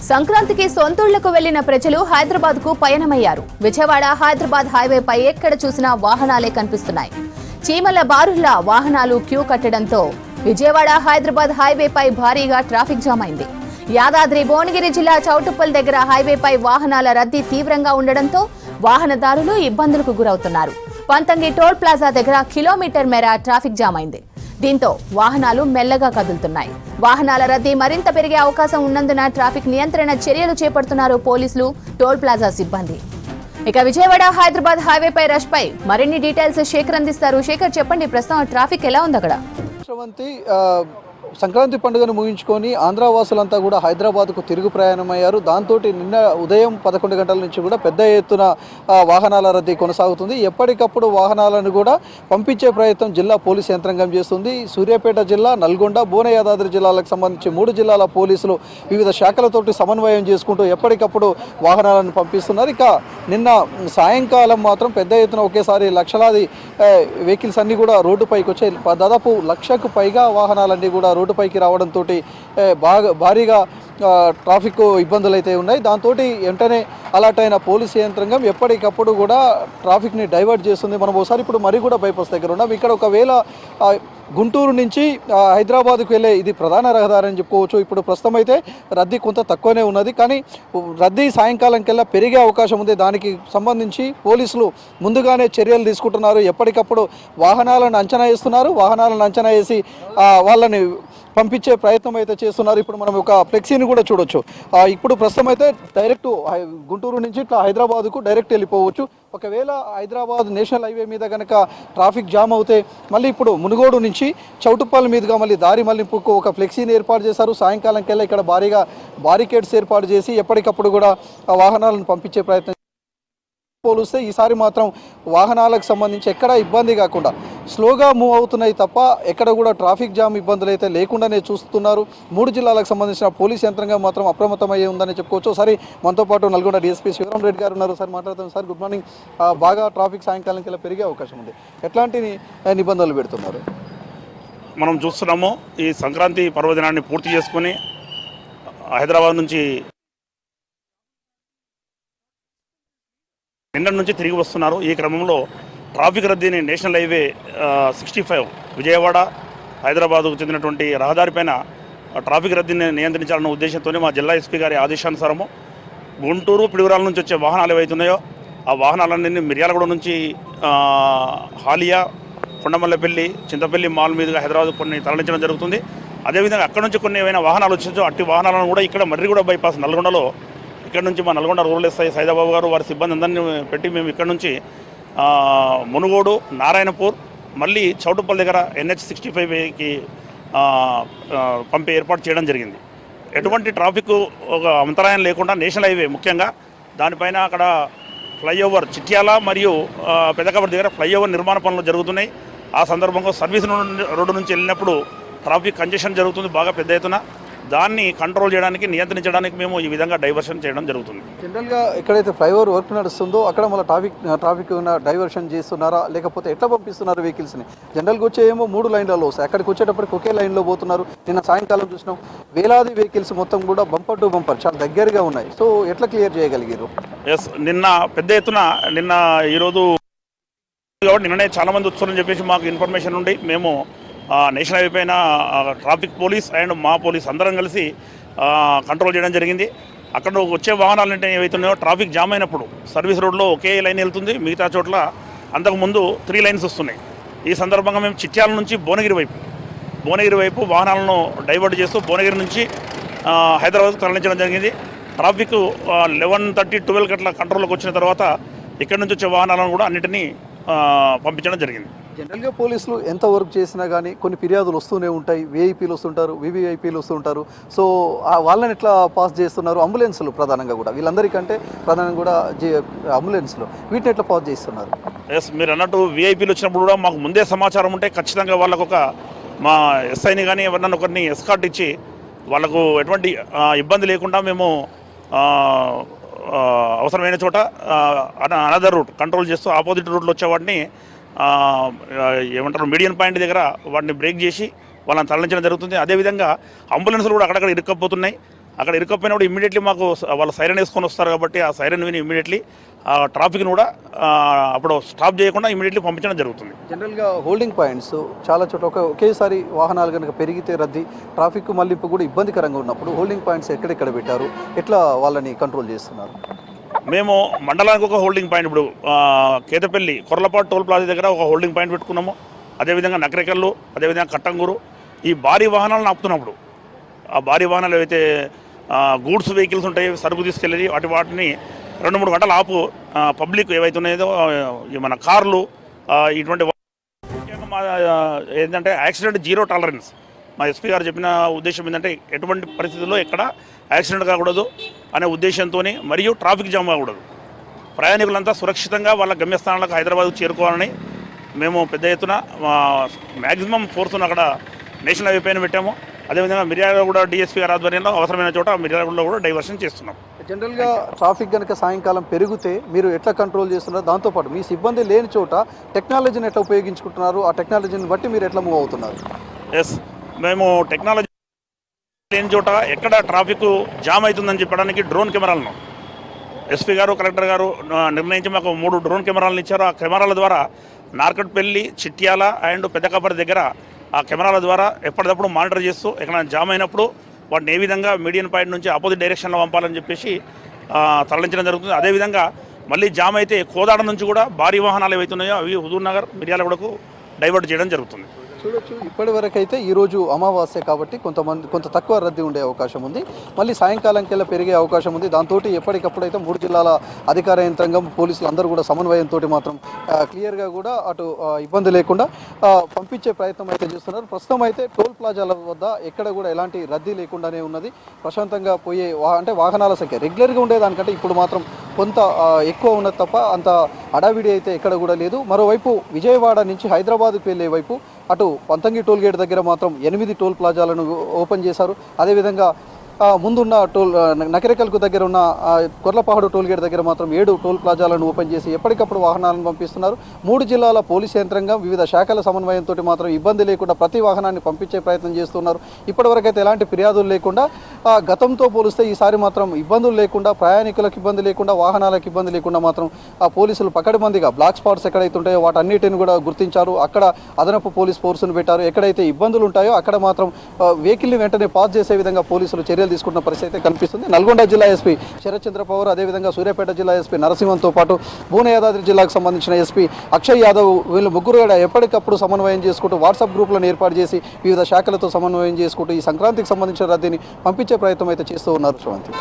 సంక్రాంతికి సొంతూళ్లకు వెళ్లిన ప్రజలు హైదరాబాద్ కు పయనమయ్యారు. విజయవాడ హైదరాబాద్ హైవేపై ఎక్కడ చూసినా వాహనాలే కనిపిస్తున్నాయి. చీమల బారుల్లా వాహనాలు క్యూ కట్టడంతో విజయవాడ హైదరాబాద్ హైవేపై భారీగా ట్రాఫిక్ జామ్ అయింది. యాదాద్రి భువనగిరి జిల్లా చౌటుప్పల్ దగ్గర హైవేపై వాహనాల రద్దీ తీవ్రంగా ఉండడంతో వాహనదారులు ఇబ్బందులకు గురవుతున్నారు. పంతంగి టోల్ ప్లాజా దగ్గర కిలోమీటర్ మేర ట్రాఫిక్ జామ్ అయింది. దీంతో వాహనాలు మెల్లగా కదులుతున్నాయి. వాహనాల రద్దీ మరింత పెరిగే అవకాశం ఉన్నందున ట్రాఫిక్ నియంత్రణ చర్యలు చేపడుతున్నారు పోలీసులు, టోల్ ప్లాజా సిబ్బంది. ఇక విజయవాడ హైదరాబాద్ హైవేపై రష్ పై మరిన్ని డీటెయిల్స్ శేఖర్ అందిస్తారు. శేఖర్, చెప్పండి, ప్రస్తుతం ట్రాఫిక్ ఎలా ఉంది అక్కడ? సంక్రాంతి పండుగను ముగించుకొని ఆంధ్రవాసులంతా కూడా హైదరాబాద్కు తిరుగు ప్రయాణమయ్యారు. దాంతో నిన్న ఉదయం 11 గంటల నుంచి కూడా పెద్ద ఎత్తున వాహనాల రద్దీ కొనసాగుతుంది. ఎప్పటికప్పుడు వాహనాలను కూడా పంపించే ప్రయత్నం జిల్లా పోలీసు యంత్రాంగం చేస్తుంది. సూర్యాపేట జిల్లా, నల్గొండ, భువన యాదాద్రి జిల్లాలకు సంబంధించి 3 జిల్లాల పోలీసులు వివిధ శాఖలతోటి సమన్వయం చేసుకుంటూ ఎప్పటికప్పుడు వాహనాలను పంపిస్తున్నారు. ఇక నిన్న సాయంకాలం మాత్రం పెద్ద ఎత్తున ఒకేసారి లక్షలాది వెహికల్స్ అన్నీ కూడా రోడ్డుపైకి వచ్చాయి. దాదాపు 1,00,000కు పైగా వాహనాలన్నీ కూడా రోడ్డుపైకి రావడంతో భారీగా ట్రాఫిక్ ఇబ్బందులు అయితే ఉన్నాయి. దాంతో వెంటనే అలర్ట్ అయిన పోలీసు యంత్రాంగం ఎప్పటికప్పుడు కూడా ట్రాఫిక్ని డైవర్ట్ చేస్తుంది. మనం ఒకసారి ఇప్పుడు మరిగూడ బైపాస్ దగ్గర ఉన్నాం. ఇక్కడ ఒకవేళ గుంటూరు నుంచి హైదరాబాద్కు వెళ్ళే ఇది ప్రధాన రహదారి అని చెప్పుకోవచ్చు. ఇప్పుడు ప్రస్తుతం అయితే రద్దీ కొంత తక్కువనే ఉన్నది, కానీ రద్దీ సాయంకాలంకెల్లా పెరిగే అవకాశం ఉంది. దానికి సంబంధించి పోలీసులు ముందుగానే చర్యలు తీసుకుంటున్నారు. ఎప్పటికప్పుడు వాహనాలను అంచనా వేస్తున్నారు. వాహనాలను అంచనా వేసి వాళ్ళని పంపించే ప్రయత్నం అయితే చేస్తున్నారు. ఇప్పుడు మనం ఒక ఫ్లెక్సీని కూడా చూడొచ్చు. ఇప్పుడు ప్రస్తుతం అయితే డైరెక్ట్ గుంటూరు నుంచి ఇట్లా హైదరాబాద్కు డైరెక్ట్ వెళ్ళిపోవచ్చు. ఒకవేళ హైదరాబాద్ నేషనల్ హైవే మీద కనుక ట్రాఫిక్ జామ్ అవుతే మళ్ళీ ఇప్పుడు మునుగోడు నుంచి చౌటుప్పల్ మీదుగా మళ్ళీ దారి మళ్లింపుకు ఒక ఫ్లెక్సీని ఏర్పాటు చేశారు. సాయంకాలంకెల్లా ఇక్కడ భారీగా బారికేడ్స్ ఏర్పాటు చేసి ఎప్పటికప్పుడు కూడా వాహనాలను పంపించే ప్రయత్నం పోలిస్తే ఈసారి మాత్రం వాహనాలకు సంబంధించి ఎక్కడ ఇబ్బంది కాకుండా స్లోగా మూవ్ అవుతున్నాయి తప్ప ఎక్కడ కూడా ట్రాఫిక్ జామ్ ఇబ్బందులు అయితే లేకుండానే చూస్తున్నారు. 3 జిల్లాలకు సంబంధించిన పోలీస్ యంత్రాంగం మాత్రం అప్రమత్తమయ్యే ఉందని చెప్పుకోవచ్చు. సరే, మనతో పాటు నల్గొండ డీఎస్పీ శివరాం రెడ్డి గారు ఉన్నారు. సార్, మాట్లాడతాం. Sir, good morning. బాగా ట్రాఫిక్ సాయంకాలంకి ఇలా పెరిగే అవకాశం ఉంది. ఎట్లాంటి నిబంధనలు పెడుతున్నారు? మనం చూస్తున్నాము, ఈ సంక్రాంతి పర్వదినాన్ని పూర్తి చేసుకుని హైదరాబాద్ నుంచి నిన్న నుంచి తిరిగి వస్తున్నారు. ఈ క్రమంలో ట్రాఫిక్ రద్దీని నేషనల్ హైవే 65 విజయవాడ హైదరాబాద్కు చెందినటువంటి రహదారిపైన ట్రాఫిక్ రద్దీని నియంత్రించాలన్న ఉద్దేశంతోనే మా జిల్లా ఎస్పీ గారి ఆదేశానుసారము గుంటూరు, పిడుగురాల నుంచి వచ్చే వాహనాలు ఏవైతున్నాయో ఆ వాహనాలన్నీ మిర్యాలగూడ నుంచి హాలియా, కొండమల్లపల్లి, చింతపల్లి మాల్ మీదుగా హైదరాబాద్ కొన్ని తరలించడం జరుగుతుంది. అదేవిధంగా అక్కడ నుంచి కొన్ని ఏమైనా వాహనాలు వచ్చేసో అట్టి వాహనాలను కూడా ఇక్కడ మర్రిగూడ బైపాస్ నల్గొండలో ఇక్కడ నుంచి మా నల్గొండ రూరల్ ఎస్ఐ సైదాబాబు గారు వారి సిబ్బంది అందరినీ పెట్టి మేము ఇక్కడ నుంచి మునుగోడు, నారాయణపూర్, మళ్ళీ చౌటుప్పల్ దగ్గర NH65కి పంపే ఏర్పాటు చేయడం జరిగింది. ఎటువంటి ట్రాఫిక్ ఒక అంతరాయం లేకుండా నేషనల్ హైవే ముఖ్యంగా దానిపైన అక్కడ ఫ్లైఓవర్ చిట్యాల మరియు పెదకబడి దగ్గర ఫ్లైఓవర్ నిర్మాణ పనులు జరుగుతున్నాయి. ఆ సందర్భంగా సర్వీస్ రోడ్డు నుంచి వెళ్ళినప్పుడు ట్రాఫిక్ కంజెషన్ జరుగుతుంది బాగా పెద్ద ఎత్తున. దాన్ని కంట్రోల్ చేయడానికి, నియంత్రించడానికి మేము ఈ విధంగా డైవర్షన్ చేయడం జరుగుతుంది. జనరల్గా ఎక్కడైతే ఫ్లైఓవర్ వర్క్ నడుస్తుందో అక్కడ మళ్ళీ ట్రాఫిక్ డైవర్షన్ చేస్తున్నారా, లేకపోతే ఎట్లా పంపిస్తున్నారు వెహికల్స్ని? జనరల్గా వచ్చేమో 3 లైన్లలో వస్తాయి, అక్కడికి వచ్చేటప్పటికి ఒకే లైన్లో పోతున్నారు. నిన్న సాయంకాలం చూసినాం, వేలాది వెహికల్స్ మొత్తం కూడా బంపర్ టు బంపర్ చాలా దగ్గరగా ఉన్నాయి. సో ఎట్లా క్లియర్ చేయగలిగారు? ఎస్, నిన్న పెద్ద ఎత్తున ఈరోజు నిన్ననే చాలామంది వస్తున్నారని చెప్పేసి మాకు ఇన్ఫర్మేషన్ ఉండి మేము నేషనల్ హైవే పైన ట్రాఫిక్ పోలీస్ అండ్ మా పోలీస్ అందరం కలిసి కంట్రోల్ చేయడం జరిగింది. అక్కడ వచ్చే వాహనాలు ఏవైతున్నాయో ట్రాఫిక్ జామ్ అయినప్పుడు సర్వీస్ రోడ్లో ఒకే లైన్ వెళ్తుంది, మిగతా చోట్ల అంతకుముందు 3 లైన్స్ వస్తున్నాయి. ఈ సందర్భంగా మేము చిట్యాల నుంచి భువనగిరి వైపు వాహనాలను డైవర్ట్ చేస్తూ భువనగిరి నుంచి హైదరాబాద్కు తరలించడం జరిగింది. ట్రాఫిక్ 11:30, 12 గంటల కంట్రోల్లోకి వచ్చిన తర్వాత ఇక్కడి నుంచి వచ్చే వాహనాలను కూడా అన్నిటినీ పంపించడం జరిగింది. జనరల్గా పోలీసులు ఎంత వర్క్ చేసినా కానీ కొన్ని ఫిర్యాదులు వస్తూనే ఉంటాయి. వీఐపీలు వస్తుంటారు, వివిఐపీలు వస్తుంటారు. సో వాళ్ళని ఎట్లా పాస్ చేస్తున్నారు? అంబులెన్సులు ప్రధానంగా కూడా, వీళ్ళందరికంటే ప్రధానంగా కూడా అంబులెన్స్లు, వీటిని ఎట్లా పాస్ చేస్తున్నారు? ఎస్, మీరు అన్నట్టు వీఐపీలు వచ్చినప్పుడు కూడా మాకు ముందే సమాచారం ఉంటే ఖచ్చితంగా వాళ్ళకు మా ఎస్ఐని కానీ ఎవరినైనా ఒకరిని ఎస్కార్ట్ ఇచ్చి వాళ్ళకు ఎటువంటి ఇబ్బంది లేకుండా మేము అవసరమైన చోట అనదర్ రూట్ కంట్రోల్ చేస్తూ ఆపోజిట్ రూట్లో వచ్చే వాటిని ఏమంటారు మీడియన్ పాయింట్ దగ్గర వాటిని బ్రేక్ చేసి వాళ్ళని తరలించడం జరుగుతుంది. అదేవిధంగా అంబులెన్స్లు కూడా అక్కడక్కడ ఇరుక్కపోతున్నాయి. అక్కడ ఇరుకపోయినప్పుడు ఇమ్మీడియట్లీ మాకు వాళ్ళు సైరన్ వేసుకొని వస్తారు కాబట్టి ఆ సైరన్ విని ఇమ్మీడియట్లీ ఆ ట్రాఫిక్ని కూడా అప్పుడు స్టాప్ చేయకుండా ఇమ్మీడియట్లీ పంపించడం జరుగుతుంది. జనరల్గా హోల్డింగ్ పాయింట్స్ చాలా చోట్ల ఒకేసారి వాహనాలు కనుక పెరిగితే రద్దీ ట్రాఫిక్ మళ్ళింపు కూడా ఇబ్బందికరంగా ఉన్నప్పుడు హోల్డింగ్ పాయింట్స్ ఎక్కడెక్కడ పెట్టారు, ఎట్లా వాళ్ళని కంట్రోల్ చేస్తున్నారు? మేము మండలానికి ఒక హోల్డింగ్ పాయింట్ ఇప్పుడు కేతపల్లి కొర్లపాటు టోల్ ప్లాజా దగ్గర ఒక హోల్డింగ్ పాయింట్ పెట్టుకున్నాము. అదేవిధంగా నకరేకల్లు, అదేవిధంగా కట్టంగూరు ఈ భారీ వాహనాలను ఆపుతున్నప్పుడు ఆ భారీ వాహనాలు ఏవైతే గూడ్స్ వెహికల్స్ ఉంటాయి సరుకు తీసుకెళ్ళేది వాటిని 2-3 గంటలు ఆపు పబ్లిక్ ఏవైతే ఉన్నాయో మన కార్లు ఇటువంటి ముఖ్యంగా ఏంటంటే యాక్సిడెంట్ జీరో టాలరెన్స్. మా ఎస్పీ గారు చెప్పిన ఉద్దేశం ఏంటంటే ఎటువంటి పరిస్థితుల్లో ఎక్కడ యాక్సిడెంట్ కాకూడదు అనే ఉద్దేశంతో మరియు ట్రాఫిక్ జామ్ కాకూడదు, ప్రయాణికులంతా సురక్షితంగా వాళ్ళ గమ్యస్థానాలకు హైదరాబాద్కు చేరుకోవాలని మేము పెద్ద ఎత్తున మ్యాక్సిమం ఫోర్స్ను అక్కడ నేషనల్ హైవే పైన పెట్టాము. అదేవిధంగా మిర్యాలగూడ డిఎస్పీ గారి ఆధ్వర్యంలో అవసరమైన చోట మిర్యాలగూడలో కూడా డైవర్షన్ చేస్తున్నాం. జనరల్గా ట్రాఫిక్ కనుక సాయంకాలం పెరిగితే మీరు ఎట్లా కంట్రోల్ చేస్తున్నారు? దాంతోపాటు మీ సిబ్బంది లేని చోట టెక్నాలజీని ఎట్లా ఉపయోగించుకుంటున్నారు? ఆ టెక్నాలజీని బట్టి మీరు ఎట్లా మూవ్ అవుతున్నారు? మేము టెక్నాలజీ లేని చోట ఎక్కడ ట్రాఫిక్ జామ్ అవుతుందని చెప్పడానికి డ్రోన్ కెమెరాలను ఎస్పీ గారు కలెక్టర్ గారు నిర్ణయించి మాకు 3 డ్రోన్ కెమెరాలను ఇచ్చారు. ఆ కెమెరాల ద్వారా నార్కట్పల్లి, చిట్యాల అండ్ పెద్దకాపరి దగ్గర ఆ కెమెరాల ద్వారా ఎప్పటికప్పుడు మానిటర్ చేస్తూ ఎక్కడ జామ్ అయినప్పుడు వాటిని ఏ విధంగా మీడియన్ పాయింట్ నుంచి ఆపోజిట్ డైరెక్షన్లో పంపాలని చెప్పేసి తరలించడం జరుగుతుంది. అదేవిధంగా మళ్ళీ జామ్ అయితే కోదాడ నుంచి కూడా భారీ వాహనాలు ఏవైతున్నాయో అవి హుజూర్ నగర్, మిర్యాలగూడకు డైవర్ట్ చేయడం జరుగుతుంది. చూడొచ్చు, ఇప్పటి వరకు అయితే ఈరోజు అమావాస్య కాబట్టి కొంత తక్కువ రద్దీ ఉండే అవకాశం ఉంది. మళ్ళీ సాయంకాలంకెల్లా పెరిగే అవకాశం ఉంది. దాంతో ఎప్పటికప్పుడు అయితే 3 జిల్లాల అధికార యంత్రాంగం, పోలీసులు అందరూ కూడా సమన్వయంతో మాత్రం క్లియర్గా కూడా అటు ఇబ్బంది లేకుండా పంపించే ప్రయత్నం అయితే చేస్తున్నారు. ప్రస్తుతం అయితే టోల్ ప్లాజాల వద్ద ఎక్కడ కూడా ఎలాంటి రద్దీ లేకుండానే ఉన్నది. ప్రశాంతంగా పోయే అంటే వాహనాల సంఖ్య రెగ్యులర్గా ఉండేదానికంటే ఇప్పుడు మాత్రం కొంత ఎక్కువ ఉన్నది తప్ప అంత అడావిడి అయితే ఎక్కడ కూడా లేదు. మరోవైపు విజయవాడ నుంచి హైదరాబాద్కు వెళ్ళే వైపు అటు పంతంగి టోల్ గేట్ దగ్గర మాత్రం 8 టోల్ ప్లాజాలను ఓపెన్ చేశారు. అదేవిధంగా ముందున్న నకరేకల్కు దగ్గర ఉన్న కొర్లపాడు టోల్ గేట్ దగ్గర మాత్రం 7 టోల్ ప్లాజాలను ఓపెన్ చేసి ఎప్పటికప్పుడు వాహనాలను పంపిస్తున్నారు. 3 జిల్లాల పోలీస్ యంత్రాంగం వివిధ శాఖల సమన్వయంతో మాత్రం ఇబ్బంది లేకుండా ప్రతి వాహనాన్ని పంపించే ప్రయత్నం చేస్తున్నారు. ఇప్పటివరకు అయితే ఎలాంటి ఫిర్యాదులు లేకుండా గతంతో పోలిస్తే ఈసారి మాత్రం ఇబ్బందులు లేకుండా, ప్రయాణికులకు ఇబ్బంది లేకుండా, వాహనాలకు ఇబ్బంది లేకుండా మాత్రం పోలీసులు పకడ్బందీగా బ్లాక్ స్పాట్స్ ఎక్కడైతే ఉంటాయో వాటన్నిటిని కూడా గుర్తించారు. అక్కడ అదనపు పోలీస్ ఫోర్సును పెట్టారు. ఎక్కడైతే ఇబ్బందులు ఉంటాయో అక్కడ మాత్రం వెహికల్ని వెంటనే పాస్ చేసే విధంగా పోలీసులు చర్యలు తీసుకుంటున్న పరిస్థితి అయితే కనిపిస్తుంది. నల్గొండ జిల్లా ఎస్పీ శరత్ చంద్ర పవార్, అదేవిధంగా సూర్యాపేట జిల్లా ఎస్పీ నరసింహన్తో పాటు భువన యాదాద్రి జిల్లాకు సంబంధించిన ఎస్పీ అక్షయ్ యాదవ్ వీళ్ళు ముగ్గురు కూడా ఎప్పటికప్పుడు సమన్వయం చేసుకుంటూ వాట్సాప్ గ్రూపులను ఏర్పాటు చేసి వివిధ శాఖలతో సమన్వయం చేసుకుంటూ ఈ సంక్రాంతికి సంబంధించిన రద్దీని పంపించే ప్రయత్నం అయితే చేస్తూ ఉన్నారు. శ్రవంతి.